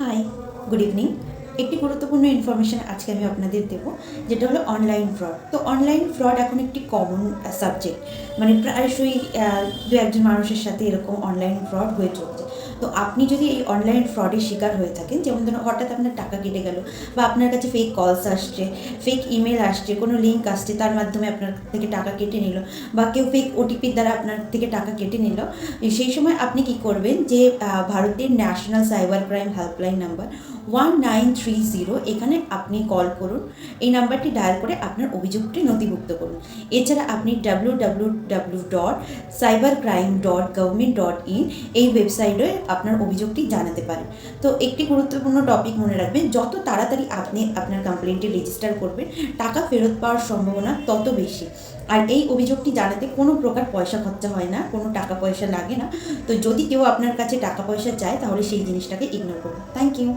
High, good evening. একটি গুরুত্বপূর্ণ information আজকে আমি আপনাদের দেবো, যেটা হলো অনলাইন ফ্রড। তো অনলাইন ফ্রড এখন একটি কমন সাবজেক্ট, মানে প্রায়শই দু একজন মানুষের সাথে এরকম অনলাইন ফ্রড হয়ে চলছে। তো আপনি যদি এই অনলাইন ফ্রডের শিকার হয়ে থাকেন, যেমন ধরুন হঠাৎ আপনার টাকা কেটে গেল, বা আপনার কাছে ফেক কলস আসছে, ফেক ইমেল আসছে, কোনো লিঙ্ক আসছে, তার মাধ্যমে আপনার থেকে টাকা কেটে নিল, বা কেউ ফেক ওটিপির দ্বারা আপনার থেকে টাকা কেটে নিল, সেই সময় আপনি কি করবেন যে ভারতের national cyber crime helpline number 1930, এখানে আপনি কল করুন। এই নাম্বারটি ডায়াল করে আপনার অভিযোগটি নথিভুক্ত করুন। এছাড়া আপনি www.cybercrime.government.in এই ওয়েবসাইটে আপনার অভিযোগটি জানাতে পারেন। তো একটি গুরুত্বপূর্ণ টপিক মনে রাখবেন, যত তাড়াতাড়ি আপনি আপনার কমপ্লেনটি রেজিস্টার করবেন, টাকা ফেরত পাওয়ার সম্ভাবনা তত বেশি। আর এই অভিযোগটি জানাতে কোনো প্রকার পয়সা খরচা হয় না, কোনো টাকা পয়সা লাগে না। তো যদি কেউ আপনার কাছে টাকা পয়সা চায়, তাহলে সেই জিনিসটাকে ইগনোর করুন। Thank you.